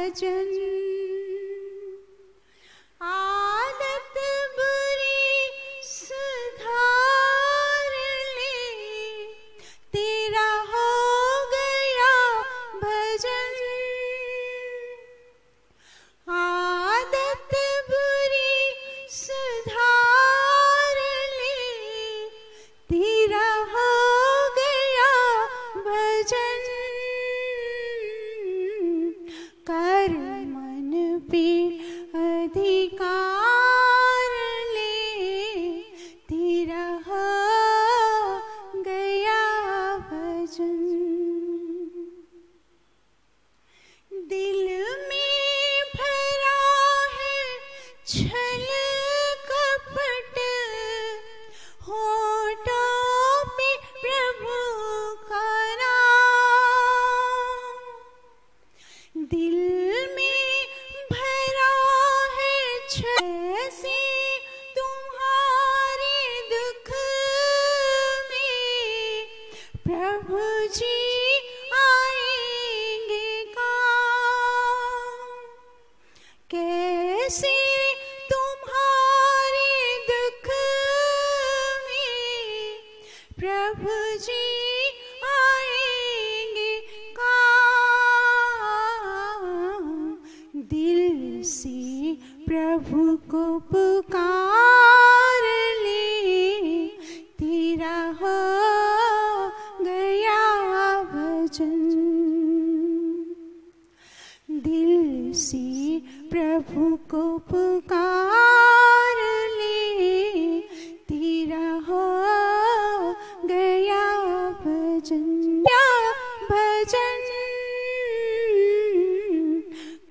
भजन। आदत बुरी सुधार ले, तेरा हो गया भजन। आदत बुरी सुधार ले, तेरा हो गया भजन। कर मन पे अधिकार ले, तेरा हो गया भजन। दिल में भरा है छल कपट, होठों पे प्रभु का नाम। दिल में भरा है छल तुम्हारे दुख में, प्रभु जी आएंगे काम। कैसे तुम्हारे दुख में, प्रभु जी आएंगे काम। दिल से प्रभु को पुकार ले, तेरा हो गया भजन। दिल से प्रभु को पुकार ले, तेरा हो गया भजन। या भजन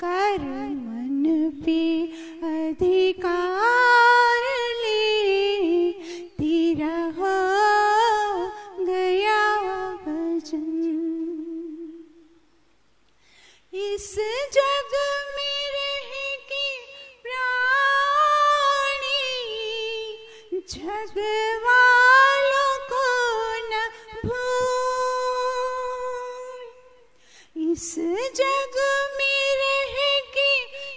कर मन पे अधिकार ले, तेरा हो गया भजन। इस जग में रह के प्राणी, जग वालों को न भूल। इस जग में रह के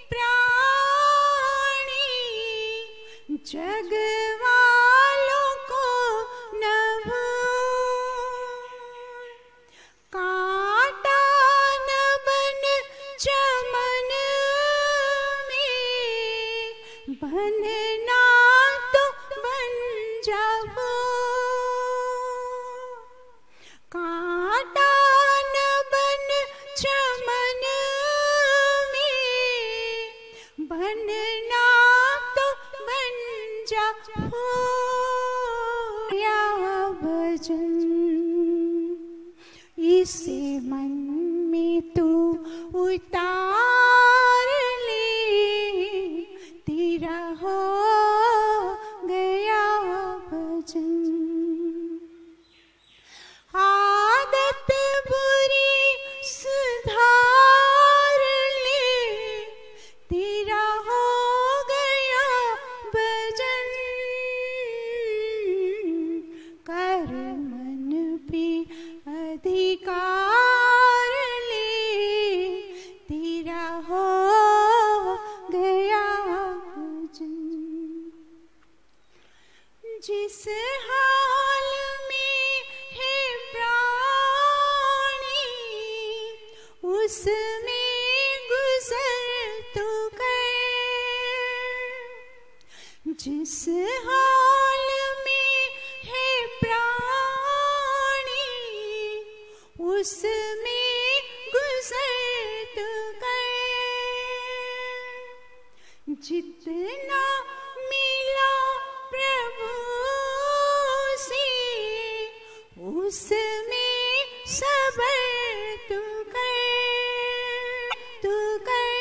प्राणी, जग वालों को न भूल। कांटा न बन चमन में, बनना तो बन जाओ। कांटा न बन चमन में, बनना तो बन जाओ। या भजन इसे मन में तू उतार ले, तेरा हो गया भजन। आदत बुरी सुधार ले, तेरा हो गया भजन। कर मन पे अधिकार ले, तेरा हो गया भजन। जिस हाल में है प्राणी, उसमें गुजर तू कर। जिस हाल में है प्राणी, उसमें गुजर तू कर। जितना मिला प्रभु से, उसमें सबर तू कर। तू कर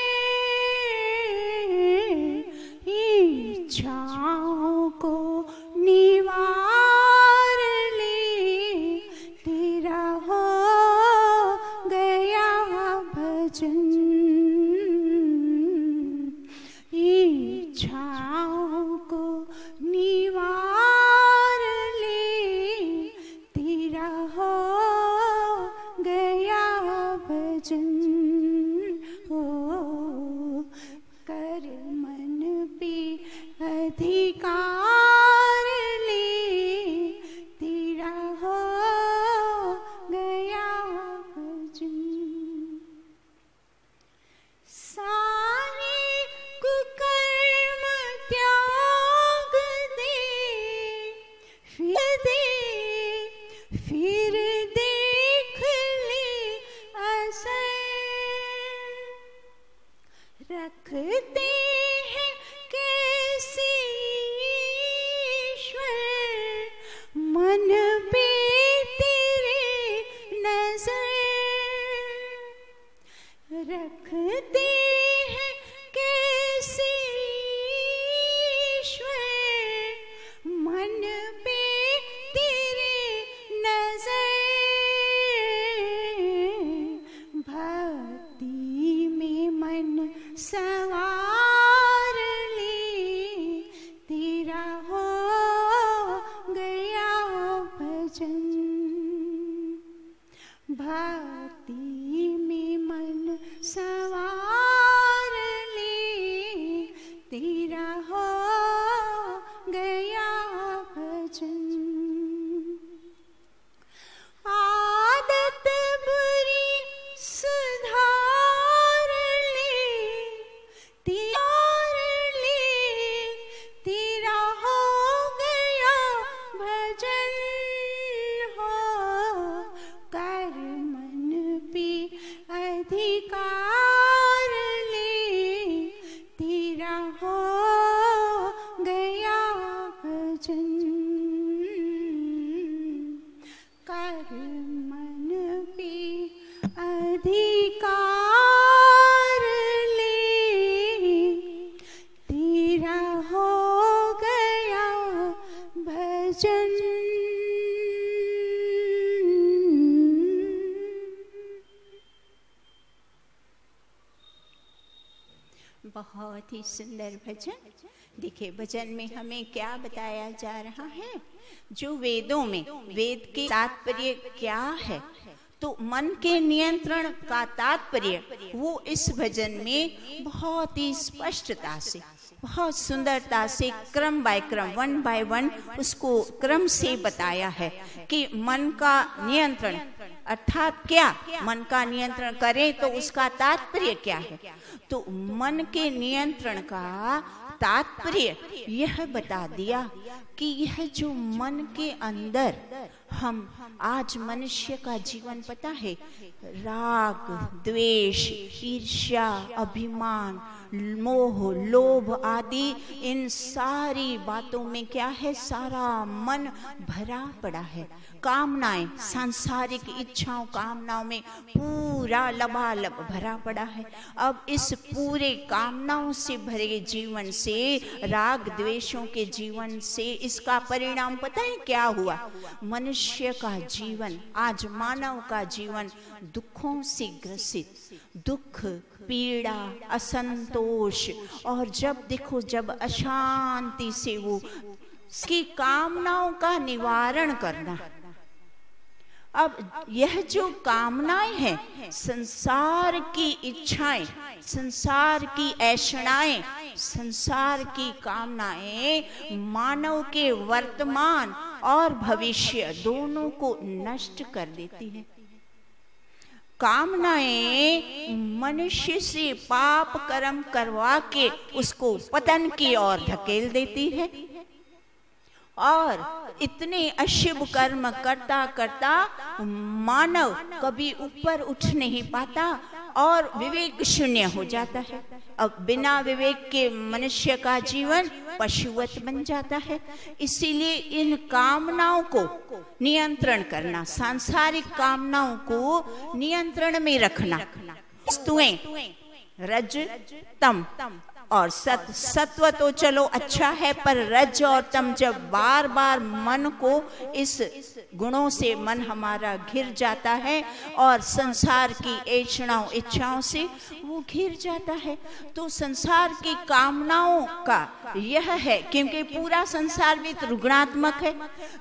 इच्छाओं को निवार ले, तेरा हो गया भजन। इच्छाओं को निवार ले, तेरा हो गया भजन। ओ रखते हैं कैसी ईश्वर मन पे तेरे नजर, रखते हैं कैसी ईश्वर मन पे तेरे नजर, भक्ति में मन सवार ले तेरा हो गया भजन, भक्ति में मन सवार ले तेरा हो गया भजन। आदत बुरी सुधार ले तेरा हो गया भजन, हो कर मन पे अधिकार ले तेरा हो गया भजन, कर मन पे अधिकार ले तेरा हो गया भजन। बहुत ही सुंदर भजन। देखिए भजन में हमें क्या बताया जा रहा है, जो वेदों में वेद के तात्पर्य क्या है, तो मन के नियंत्रण का तात्पर्य वो इस भजन में बहुत ही स्पष्टता से, बहुत सुंदरता से क्रम बाय क्रम, वन बाय वन उसको क्रम से बताया है कि मन का नियंत्रण अर्थात क्या, मन का नियंत्रण करें तो उसका तात्पर्य क्या है। तो मन के नियंत्रण का तात्पर्य यह बता दिया कि यह जो मन के अंदर हम आज मनुष्य का जीवन पता है, राग द्वेष ईर्ष्या अभिमान मोह लोभ आदि इन सारी बातों में क्या है, सारा मन भरा पड़ा है। कामनाएं, सांसारिक इच्छाओं कामनाओं में पूरा लबालब भरा पड़ा है। अब इस पूरे कामनाओं से भरे जीवन से, राग द्वेषों के जीवन से इसका परिणाम पता है क्या हुआ? मनुष्य का जीवन, आज मानव का जीवन दुखों से ग्रसित, दुख पीड़ा असंतोष, और जब देखो जब अशांति से वो उसकी कामनाओं का निवारण करना। अब यह जो कामनाएं हैं, संसार की इच्छाएं, संसार की ऐषणाएं, संसार की कामनाएं मानव के वर्तमान और भविष्य दोनों को नष्ट कर देती हैं। कामनाएं मनुष्य से पाप कर्म करवा के उसको पतन की ओर धकेल देती है, और इतने अशुभ कर्म करता करता मानव कभी ऊपर उठ नहीं पाता और विवेक शून्य हो जाता है। अब बिना विवेक के मनुष्य का जीवन पशुवत बन जाता है। इसीलिए इन कामनाओं को नियंत्रण करना, सांसारिक कामनाओं को नियंत्रण में रखना। वस्तुएं रज तम और सत्व तो चलो अच्छा है, पर रज और तम जब बार बार मन को इस गुणों से मन हमारा घिर जाता है और संसार की ऐषणाओं इच्छाओं से वो घिर जाता है, तो संसार की कामनाओं का यह है, क्योंकि पूरा संसार भी त्रिगुणात्मक है,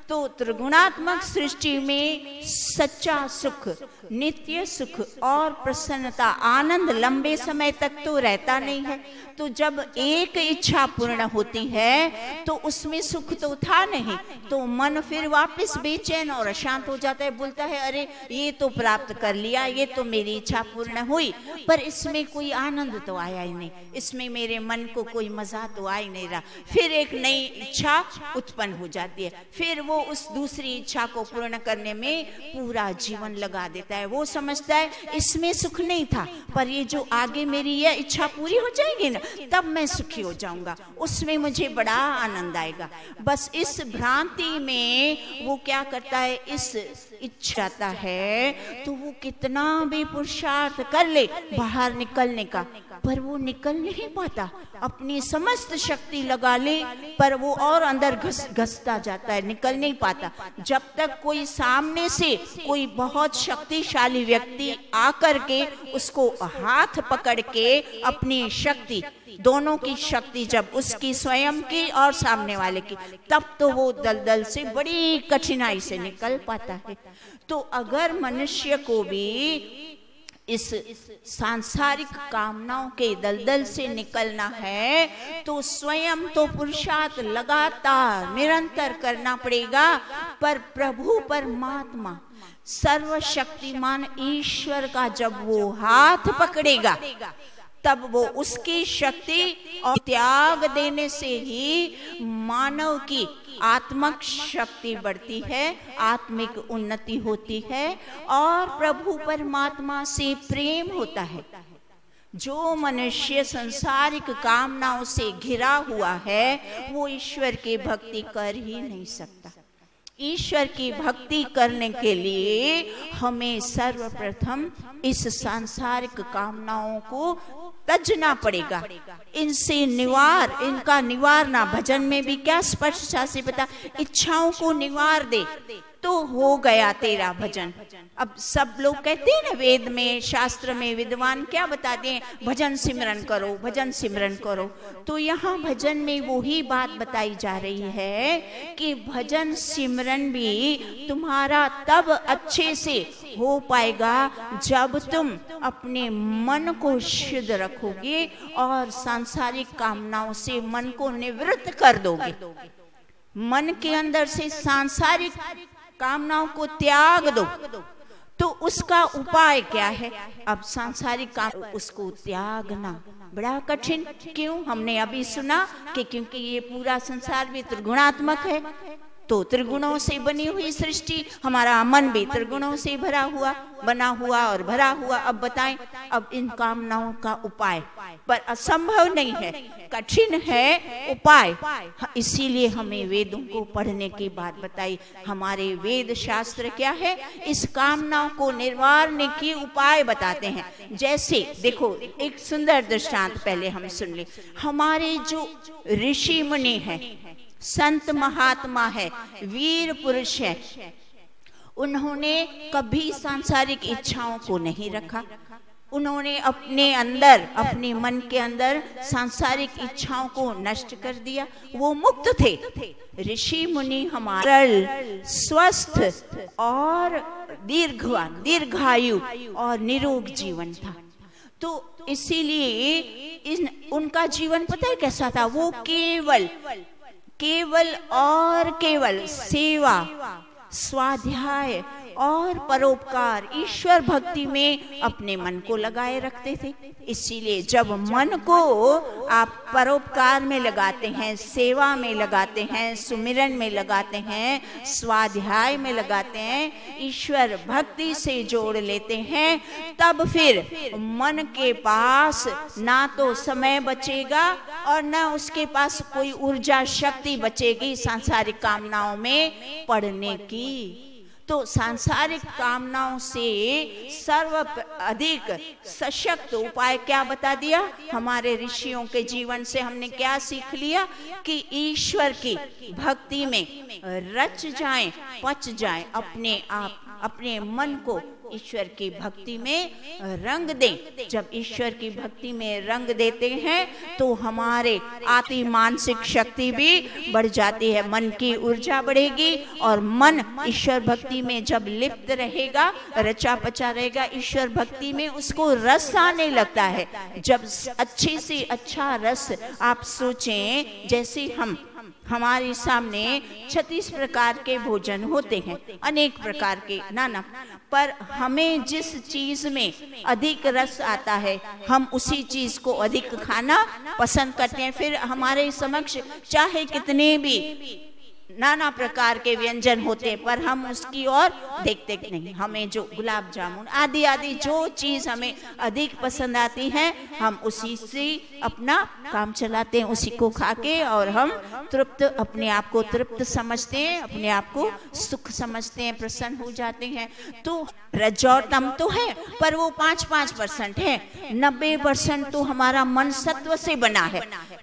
तो त्रिगुणात्मक सृष्टि में सच्चा सुख, नित्य सुख और प्रसन्नता, आनंद लंबे समय तक तो रहता नहीं है। तो जब एक इच्छा पूर्ण होती है तो उसमें सुख तो था नहीं, तो मन फिर वापस बेचैन और अशांत हो जाता है, बोलता है अरे ये तो प्राप्त कर लिया, ये तो मेरी इच्छा पूर्ण हुई, पर इसमें कोई आनंद तो आया ही नहीं, इसमें मेरे मन को कोई मजा तो आ ही नहीं रहा। फिर एक नई इच्छा उत्पन्न हो जाती है, फिर वो उस दूसरी इच्छा को पूर्ण करने में पूरा जीवन लगा देता है। वो समझता है इसमें सुख नहीं था, पर ये जो आगे मेरी यह इच्छा पूरी हो जाएगी ना, तब मैं सुखी हो जाऊंगा, उसमें मुझे बड़ा आनंद आएगा। बस इस भ्रांति में वो क्या करता है, इस इच्छा है तो वो कितना भी पुरुषार्थ कर ले बाहर निकलने का, पर वो निकल नहीं पाता। अपनी समस्त शक्ति लगा ले पर वो और अंदर घसता जाता है, निकल नहीं पाता। जब तक कोई सामने से कोई बहुत शक्तिशाली व्यक्ति आकर के उसको हाथ पकड़ के अपनी शक्ति, दोनों की शक्ति जब उसकी स्वयं की और सामने वाले की, तब तो वो दलदल से बड़ी कठिनाई से निकल पाता है। तो अगर मनुष्य को भी इस सांसारिक कामनाओं के दलदल से निकलना है तो स्वयं तो पुरुषार्थ लगातार निरंतर करना पड़ेगा, पर प्रभु परमात्मा सर्वशक्तिमान ईश्वर का जब वो हाथ पकड़ेगा तब वो उसकी शक्ति और त्याग देने से ही मानव की आत्मिक शक्ति बढ़ती है, आत्मिक उन्नति होती है और प्रभु परमात्मा से प्रेम होता है। जो मनुष्य संसारिक कामनाओं से घिरा हुआ है वो ईश्वर की भक्ति कर ही नहीं सकता। ईश्वर की भक्ति करने के लिए हमें सर्वप्रथम इस सांसारिक कामनाओं को तजना पड़ेगा, इनसे इनका निवारना। भजन में भी क्या स्पष्ट से बता, इच्छाओं को निवार दे तो हो गया तेरा भजन। अब सब लोग कहते हैं ना, वेद में शास्त्र में विद्वान क्या बताते हैं, भजन सिमरन करो, भजन सिमरन करो। तो यहाँ भजन में वही बात बताई जा रही है कि भजन सिमरन भी तुम्हारा तब अच्छे से हो पाएगा जब तुम अपने मन को शुद्ध रखोगे और सांसारिक कामनाओं से मन को निवृत्त कर दोगे। मन के अंदर से सांसारिक कामनाओं को त्याग दो। तो उसका उपाय क्या है? अब सांसारिक काम उसको त्यागना बड़ा कठिन। क्यों? हमने अभी सुना कि क्योंकि ये पूरा संसार भी त्रिगुणात्मक है, तो त्रिगुणों से बनी हुई सृष्टि, हमारा मन भी त्रिगुणों से बना हुआ और भरा हुआ। अब बताएं, अब इन कामनाओं का उपाय पर असंभव नहीं है, कठिन है उपाय। इसीलिए हमें वेदों को पढ़ने की बात बताई। हमारे वेद शास्त्र क्या है, इस कामनाओं को निवारने के उपाय बताते हैं। जैसे देखो, एक सुंदर दृष्टांत पहले हम सुन ले। हमारे जो ऋषि मुनि हैं, संत महात्मा है, वीर पुरुष है, उन्होंने कभी सांसारिक इच्छाओं को नहीं रखा। उन्होंने अपने अंदर, अपने मन के अंदर सांसारिक इच्छाओं को नष्ट कर दिया। वो मुक्त थे। ऋषि मुनि हमारा स्वस्थ और दीर्घायु और निरोग जीवन था। तो इसीलिए उनका जीवन पता है कैसा था? वो केवल सेवा, स्वाध्याय और परोपकार, ईश्वर भक्ति में अपने मन को लगाए रखते थे। इसीलिए जब मन को आप परोपकार में लगाते हैं, सेवा में लगाते हैं, सुमिरन में लगाते हैं, स्वाध्याय में लगाते हैं, ईश्वर भक्ति से जोड़ लेते हैं, तब फिर मन के पास ना तो समय बचेगा और ना उसके पास कोई ऊर्जा शक्ति बचेगी सांसारिक कामनाओं में पड़ने की। तो सांसारिक कामनाओं से अधिक सशक्त उपाय क्या बता दिया? हमारे ऋषियों के जीवन से हमने क्या सीख लिया कि ईश्वर की भक्ति में रच जाएं, पच जाएं, अपने आप अपने मन को ईश्वर की भक्ति में रंग दें। जब ईश्वर की भक्ति में रंग देते हैं तो हमारे आत्म मानसिक शक्ति भी बढ़ जाती है, मन की ऊर्जा बढ़ेगी और मन ईश्वर भक्ति में जब लिप्त रहेगा, रचा पचा रहेगा ईश्वर भक्ति में, उसको रस आने लगता है। जब अच्छे से अच्छा रस, आप सोचें जैसे हमारे सामने 36 प्रकार के भोजन होते हैं, अनेक प्रकार के नाना, पर हमें जिस चीज में अधिक रस आता है हम उसी चीज को अधिक खाना पसंद करते हैं। फिर हमारे समक्ष चाहे कितने भी नाना प्रकार के व्यंजन होते हैं पर हम उसकी ओर देखते नहीं। हमें जो गुलाब जामुन आदि आदि जो चीज हमें अधिक पसंद आती है हम उसी से अपना काम चलाते हैं, उसी को खा के, और हम तृप्त, अपने आप को तृप्त समझते हैं, अपने आप को सुख समझते हैं, प्रसन्न हो जाते हैं। तो रजोतम तो है पर वो 5% है, 90% तो हमारा मन सत्व से बना है।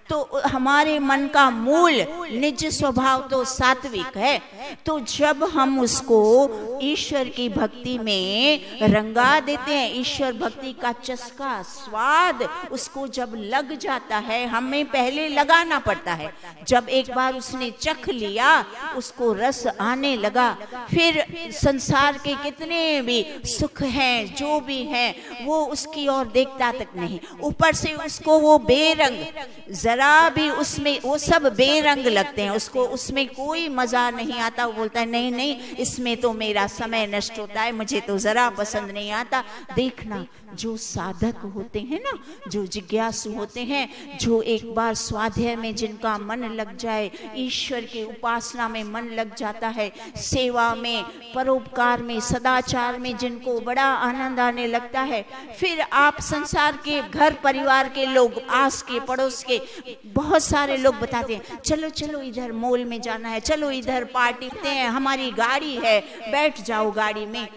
तो हमारे मन का मूल निज स्वभाव तो सात्विक है। तो जब हम उसको ईश्वर की भक्ति में रंगा देते हैं, ईश्वर भक्ति का चस्का, स्वाद उसको जब लग जाता है, हमें पहले लगाना पड़ता है। जब एक बार उसने चख लिया, उसको रस आने लगा, फिर संसार के कितने भी सुख हैं, जो भी हैं, वो उसकी ओर देखता तक नहीं। ऊपर से उसको वो बेरंग, जरा भी उसमें वो सब बेरंग लगते हैं, उसको उसमें कोई मजा नहीं आता। वो बोलता है नहीं नहीं, इसमें तो मेरा समय नष्ट होता है, मुझे तो जरा पसंद नहीं आता। देखना, जो साधक होते हैं ना, जो जिज्ञासु होते हैं, जो एक बार स्वाध्याय में जिनका मन लग जाए, ईश्वर की उपासना में मन लग जाता है, सेवा में, परोपकार में, सदाचार में जिनको बड़ा आनंद आने लगता है, फिर आप संसार के घर परिवार के लोग, आस के पड़ोस के बहुत सारे लोग बताते हैं चलो चलो इधर मॉल में जाना है, चलो इधर पार्टी करते हैं, हमारी गाड़ी है, बैठ जाओ गाड़ी में।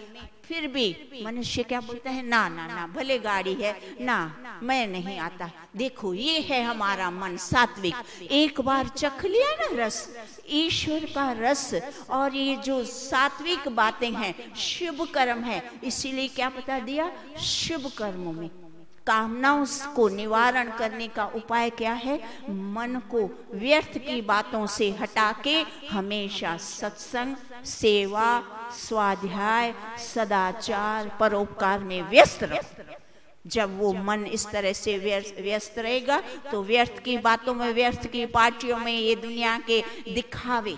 फिर भी मनुष्य क्या बोलता है, ना ना ना, भले गाड़ी है ना, मैं नहीं आता। देखो ये है हमारा मन सात्विक। एक बार चख लिया ना रस, ईश्वर का रस, और ये जो सात्विक बातें हैं शुभ कर्म है, इसीलिए क्या बता दिया, शुभ कर्मों में कामनाओं को निवारण करने का उपाय क्या है, मन को व्यर्थ की बातों से हटा के हमेशा सत्संग, सेवा, स्वाध्याय, सदाचार, परोपकार में व्यस्त रहो। जब वो मन इस तरह से व्यस्त रहेगा तो व्यर्थ की बातों में, व्यर्थ की पार्टियों में, ये दुनिया के दिखावे,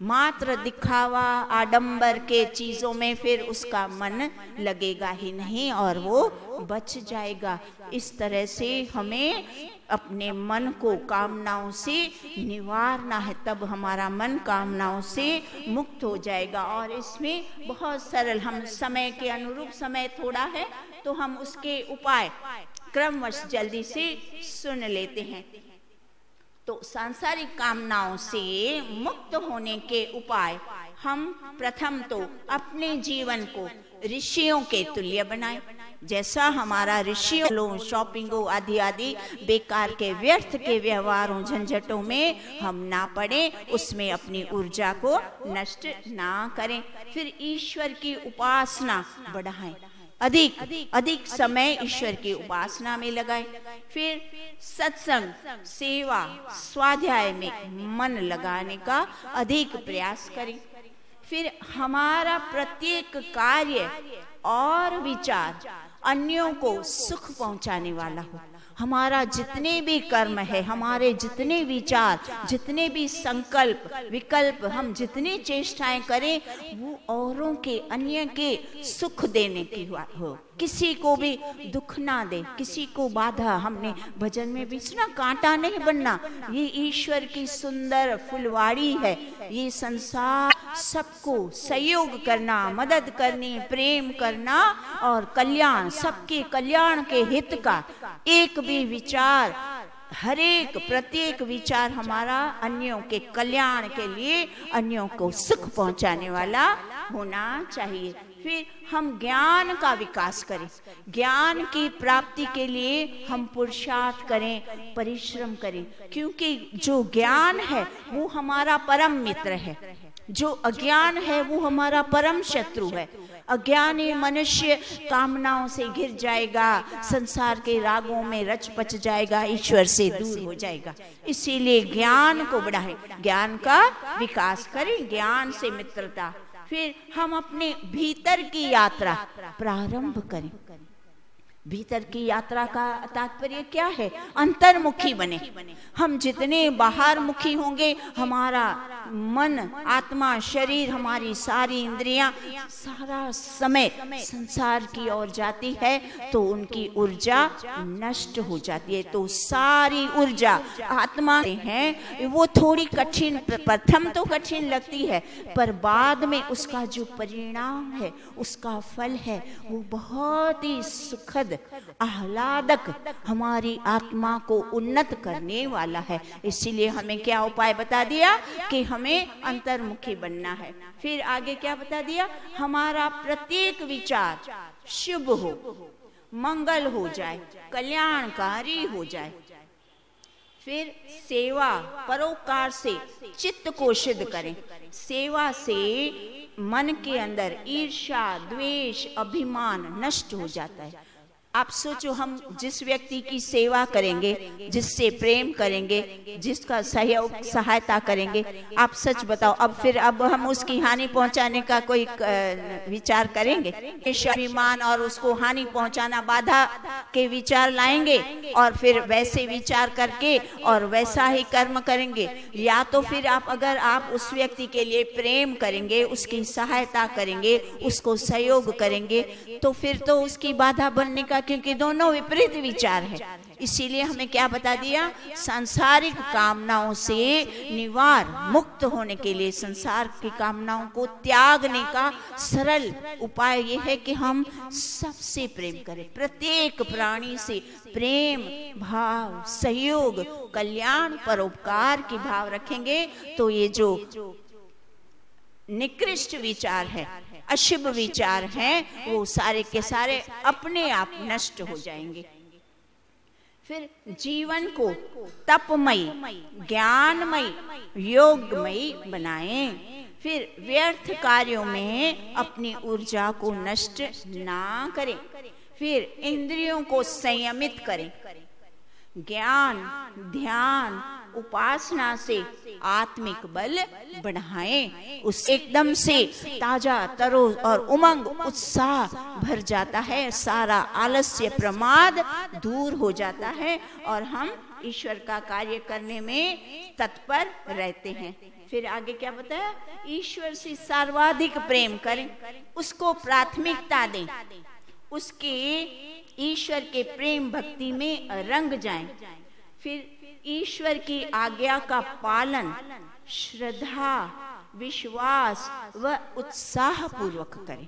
मात्र दिखावा, आडंबर के चीजों में फिर उसका मन लगेगा ही नहीं और वो बच जाएगा। इस तरह से हमें अपने मन को कामनाओं से निवारना है, तब हमारा मन कामनाओं से मुक्त हो जाएगा। और इसमें बहुत सरल, हम समय के अनुरूप, समय थोड़ा है तो हम उसके उपाय क्रमवश जल्दी से सुन लेते हैं। तो सांसारिक कामनाओं से मुक्त होने के उपाय, हम प्रथम तो अपने जीवन को ऋषियों के तुल्य बनाएं। जैसा हमारा ऋषियों, शॉपिंगों आदि आदि बेकार के व्यर्थ के व्यवहारों झंझटों में हम ना पड़े, उसमें अपनी ऊर्जा को नष्ट ना करें। फिर ईश्वर की उपासना बढ़ाएं, अधिक समय ईश्वर की उपासना में लगाएं। फिर सत्संग, सेवा, स्वाध्याय में मन लगाने का अधिक प्रयास करें। फिर हमारा प्रत्येक कार्य और विचार अन्यों को सुख पहुंचाने वाला हो। हमारा जितने भी कर्म है, हमारे जितने विचार, जितने भी संकल्प विकल्प, हम जितनी चेष्टाएं करें वो औरों के, अन्य के सुख देने की हो, किसी को भी दुख ना दे, किसी को बाधा। हमने भजन में भी सुना, कांटा नहीं बनना, ये ईश्वर की सुंदर फुलवाड़ी है। ये संसार सबको सहयोग करना, मदद करनी, प्रेम करना और कल्याण, सबके कल्याण के हित का एक भी विचार, हर एक प्रत्येक विचार हमारा अन्यों के कल्याण के लिए, अन्यों को सुख पहुंचाने वाला होना चाहिए। फिर हम ज्ञान का विकास करें, ज्ञान की प्राप्ति के लिए हम पुरुषार्थ करें, परिश्रम करें, क्योंकि जो ज्ञान है वो हमारा परम मित्र है, जो अज्ञान है वो हमारा परम शत्रु है। अज्ञानी मनुष्य कामनाओं से घिर जाएगा, संसार के रागों में रच पच जाएगा, ईश्वर से दूर हो जाएगा। इसीलिए ज्ञान को बढ़ाएं, ज्ञान का विकास करें, ज्ञान से मित्रता, फिर हम अपने भीतर की यात्रा प्रारंभ करें। भीतर की यात्रा का तात्पर्य क्या है? अंतर्मुखी बने। हम जितने बाहर मुखी होंगे, हमारा मन, आत्मा, शरीर, हमारी सारी इंद्रियां सारा समय संसार की ओर जाती है तो उनकी ऊर्जा नष्ट हो जाती है। तो सारी ऊर्जा आत्मा है, वो थोड़ी कठिन, प्रथम तो कठिन लगती है, पर बाद में उसका जो परिणाम है, उसका फल है, वो बहुत ही सुखद, आह्लादक, हमारी आत्मा को उन्नत करने वाला है। इसीलिए हमें क्या उपाय बता दिया कि हमें अंतर्मुखी बनना है। फिर आगे क्या बता दिया? हमारा प्रत्येक विचार शुभ हो, मंगल हो जाए, कल्याणकारी हो जाए। फिर सेवा परोपकार से चित्त को सिद्ध करें। सेवा से मन के अंदर ईर्ष्या, द्वेष, अभिमान नष्ट हो जाता है। आप सोचो, हम जिस व्यक्ति की सेवा करेंगे, जिससे प्रेम करेंगे, जिसका सहयोग सहायता करेंगे, आप सच बताओ, अब हम उसकी हानि पहुंचाने का कोई विचार करेंगे? अभिमान और उसको हानि पहुंचाना, बाधा के विचार लाएंगे और फिर वैसे विचार करके और वैसा ही कर्म करेंगे। या तो फिर अगर आप उस व्यक्ति के लिए प्रेम करेंगे, उसकी सहायता करेंगे, उसको सहयोग करेंगे, तो फिर तो उसकी बाधा बनने का, क्योंकि दोनों विपरीत विचार है। इसीलिए हमें क्या बता दिया? सांसारिक कामनाओं से निवार मुक्त होने के लिए, संसार की कामनाओं को त्यागने का सरल उपाय यह है कि हम सबसे प्रेम करें, प्रत्येक प्राणी से प्रेम भाव, सहयोग, कल्याण, परोपकार की भाव रखेंगे तो ये जो निकृष्ट विचार है, अशुभ विचार हैं, वो सारे के सारे अपने आप नष्ट हो जाएंगे। फिर जीवन को तपमयी, ज्ञानमयी, योगमयी बनाएं। फिर व्यर्थ कार्यों में अपनी ऊर्जा को नष्ट ना करें। फिर इंद्रियों को संयमित करें। ज्ञान, ध्यान, उपासना से आत्मिक बल बढ़ाएं। उस एकदम से ताजा तरो और उमंग, उत्साह भर जाता है, सारा आलस्य, प्रमाद दूर हो जाता है और हम ईश्वर का कार्य करने में तत्पर रहते हैं। फिर आगे क्या बताया? ईश्वर से सर्वाधिक प्रेम करें, उसको प्राथमिकता दें, उसके ईश्वर के प्रेम भक्ति में रंग जाएं। फिर ईश्वर की आज्ञा का पालन श्रद्धा, विश्वास व उत्साह पूर्वक करें।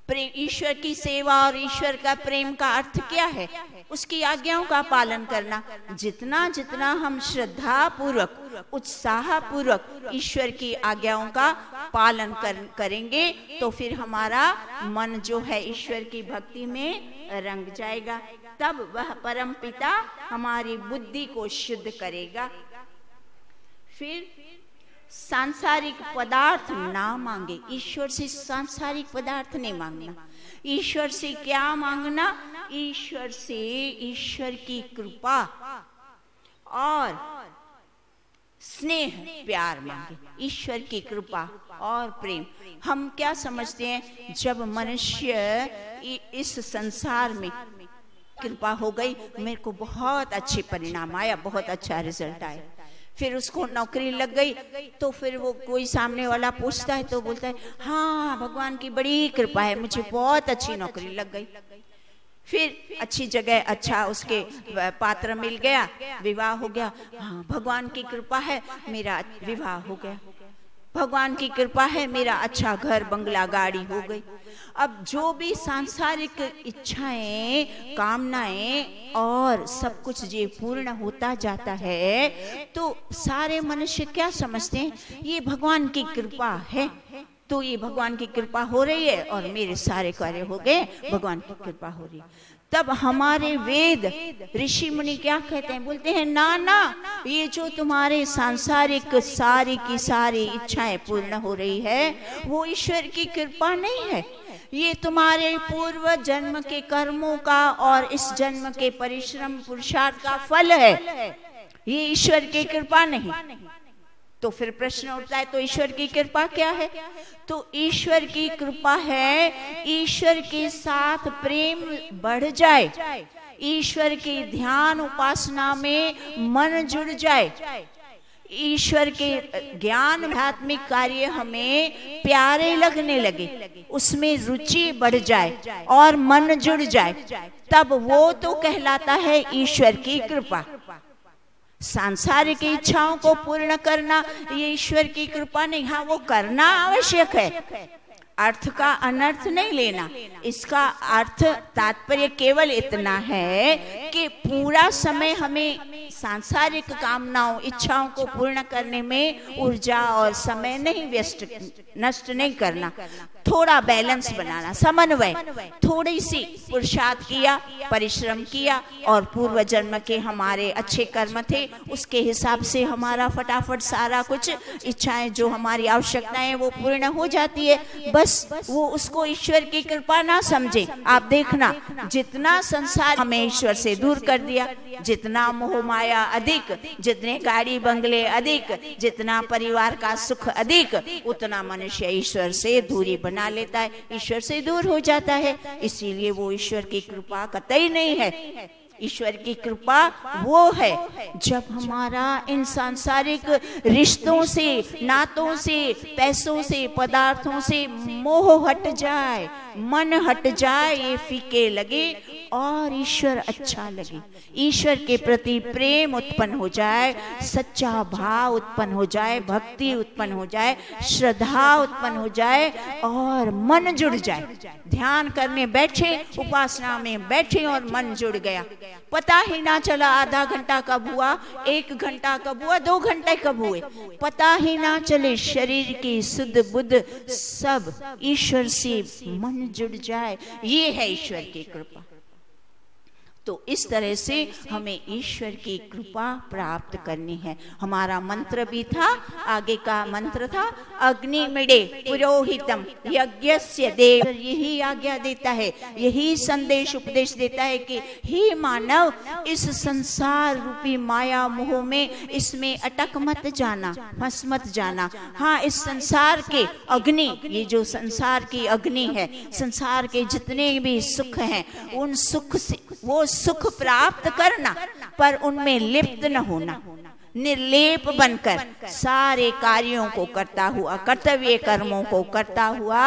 प्रेम, ईश्वर की सेवा और ईश्वर का प्रेम का अर्थ क्या है? उसकी आज्ञाओं का पालन करना। जितना जितना हम श्रद्धा पूर्वक, उत्साह पूर्वक ईश्वर की आज्ञाओं का पालन करेंगे तो फिर हमारा मन जो है ईश्वर की भक्ति में रंग जाएगा। तब वह परम पिता हमारी बुद्धि को शुद्ध करेगा। फिर सांसारिक पदार्थ ना मांगे। ईश्वर से सांसारिक पदार्थ नहीं मांगना। ईश्वर से क्या मांगना? ईश्वर से ईश्वर की कृपा और स्नेह, प्यार मांगे। ईश्वर की कृपा और प्रेम। हम क्या समझते हैं? जब मनुष्य इस संसार में कृपा हो गई, मेरे को बहुत अच्छे परिणाम आया, बहुत अच्छा रिजल्ट आया, फिर उसको नौकरी लग गई, तो फिर वो कोई सामने वाला पूछता है तो बोलता है हाँ भगवान की बड़ी कृपा है, मुझे बहुत अच्छी नौकरी लग गई। फिर अच्छी जगह अच्छा उसके पात्र मिल गया, विवाह हो गया, हाँ भगवान की कृपा है मेरा विवाह हो गया, भगवान की कृपा है मेरा अच्छा घर बंगला गाड़ी हो गई। अब जो भी सांसारिक इच्छाएं, कामनाएं और सब कुछ जो पूर्ण होता जाता है तो सारे मनुष्य क्या समझते हैं? ये भगवान की कृपा है, तो ये भगवान की कृपा हो रही है और मेरे सारे कार्य हो गए, भगवान की कृपा हो रही है। तब हमारे वेद ऋषि मुनि क्या कहते हैं? बोलते हैं ना ना, ये जो तुम्हारे सांसारिक सारी की सारी इच्छाएं पूर्ण हो रही है वो ईश्वर की कृपा नहीं है, ये तुम्हारे पूर्व जन्म के कर्मों का और इस जन्म के परिश्रम पुरुषार्थ का फल है, ये ईश्वर की कृपा नहीं। तो फिर प्रश्न उठता है, तो ईश्वर की कृपा क्या है? तो ईश्वर की कृपा है ईश्वर के साथ प्रेम बढ़ जाए, ईश्वर के ध्यान उपासना में मन जुड़ जाए, ईश्वर के ज्ञान आध्यात्मिक कार्य हमें प्यारे लगने लगे, उसमें रुचि बढ़ जाए और मन जुड़ जाए, तब वो तो कहलाता है ईश्वर की कृपा। सांसारिक इच्छाओं को पूर्ण करना ये ईश्वर की कृपा नहीं। हाँ, वो करना आवश्यक है, अर्थ का अनर्थ नहीं लेना। इसका अर्थ तात्पर्य केवल इतना है कि पूरा समय हमें सांसारिक कामनाओं इच्छाओं को पूर्ण करने में ऊर्जा और समय नहीं नष्ट नहीं करना, थोड़ा बैलेंस बनाना, समन्वय, थोड़ी सी पुरुषार्थ किया, परिश्रम किया और पूर्व जन्म के हमारे अच्छे कर्म थे, उसके हिसाब से हमारा फटाफट सारा कुछ इच्छाएं जो हमारी आवश्यकताएं वो पूर्ण हो जाती है। बस वो उसको ईश्वर की कृपा ना समझे। आप देखना, जितना संसार हमें ईश्वर से दूर कर दिया, जितना मोह माया अधिक, जितने गाड़ी बंगले अधिक, जितना परिवार का सुख अधिक, उतना मनुष्य ईश्वर से दूरी बना लेता है, ईश्वर से दूर हो जाता है। इसीलिए वो ईश्वर की कृपा कतई नहीं है। ईश्वर की कृपा वो है जब हमारा इन सांसारिक रिश्तों से, नातों से, पैसों से, पदार्थों से मोह हट जाए, मन हट जाए, ये फीके लगे और ईश्वर अच्छा लगे, ईश्वर के प्रति प्रेम उत्पन्न हो जाए, सच्चा भाव उत्पन्न हो जाए, भक्ति उत्पन्न हो जाए, श्रद्धा उत्पन्न हो जाए और मन जुड़ जाए। ध्यान करने बैठे, उपासना में बैठे और मन जुड़ गया, पता ही ना चला आधा घंटा कब हुआ, 1 घंटा कब हुआ, 2 घंटे कब हुए, पता ही ना चले। शरीर की सुध बुध सब ईश्वर से मन जुड़ जाए, ये है ईश्वर की कृपा। तो इस तरह से हमें ईश्वर की कृपा प्राप्त करनी है। हमारा मंत्र भी था, आगे का मंत्र था, अग्निमिडे पुरोहितम यज्ञस्य देव। यही आज्ञा देता है, यही संदेश उपदेश देता है कि हे मानव, इस संसार रूपी माया मोह में, इसमें अटक मत जाना, फंस मत जाना। हाँ, इस संसार के अग्नि, ये जो संसार की अग्नि है, संसार के जितने भी सुख हैं, उन सुख से वो सुख प्राप्त करना, पर उनमें लिप्त न होना, निर्लेप बनकर सारे कार्यों को करता हुआ, कर्तव्य कर्मों को करता हुआ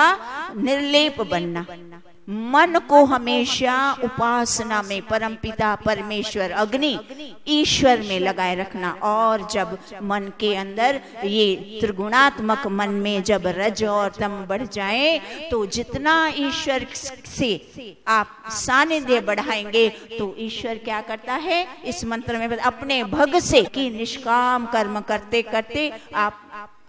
निर्लेप बनना। मन को हमेशा उपासना में परमपिता परमेश्वर अग्नि ईश्वर में लगाए रखना। और जब मन के अंदर ये त्रिगुणात्मक मन में जब रज और तम बढ़ जाए, तो जितना ईश्वर से आप सानिध्य बढ़ाएंगे, तो ईश्वर क्या करता है, इस मंत्र में अपने भग से कि निष्काम कर्म करते करते आप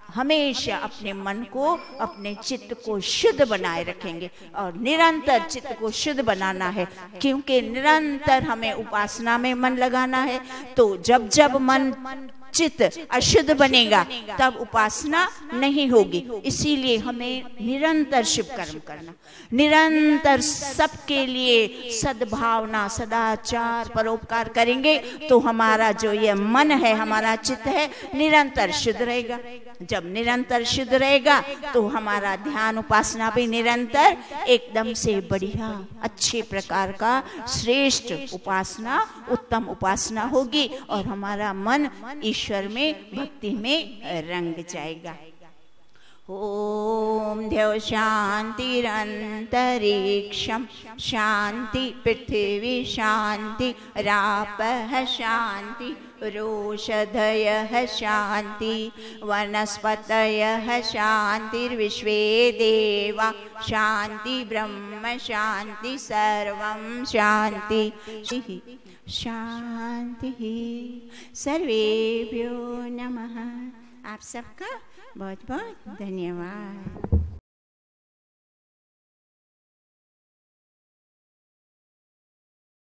हमेशा अपने मन को, अपने चित्त को शुद्ध बनाए रखेंगे। और निरंतर चित्त को शुद्ध बनाना है, क्योंकि निरंतर हमें उपासना में मन लगाना है। तो जब जब मन चित्त अशुद्ध बनेगा, तब उपासना नहीं होगी। इसीलिए हमें निरंतर शुभ कर्म करना, निरंतर सबके लिए सद्भावना, सदाचार, परोपकार करेंगे, तो हमारा जो ये मन है, हमारा चित्त है, निरंतर शुद्ध रहेगा। जब निरंतर शुद्ध रहेगा, तो हमारा ध्यान उपासना भी निरंतर एकदम से बढ़िया, अच्छे प्रकार का श्रेष्ठ उपासना, उत्तम उपासना होगी और हमारा मन ईश्वर में, भक्ति में रंग जाएगा। ओम ध्यौ शांतिरंतरिक्षं शांति, पृथ्वी शांति, रापः शांति, रोषधयः शांति, वनस्पतयः शांतिर्विश्वे देवा शांति, ब्रह्म शांति, सर्वं शांति शांति। सर्वेभ्यो नमः। आप सबका बहुत बहुत धन्यवाद।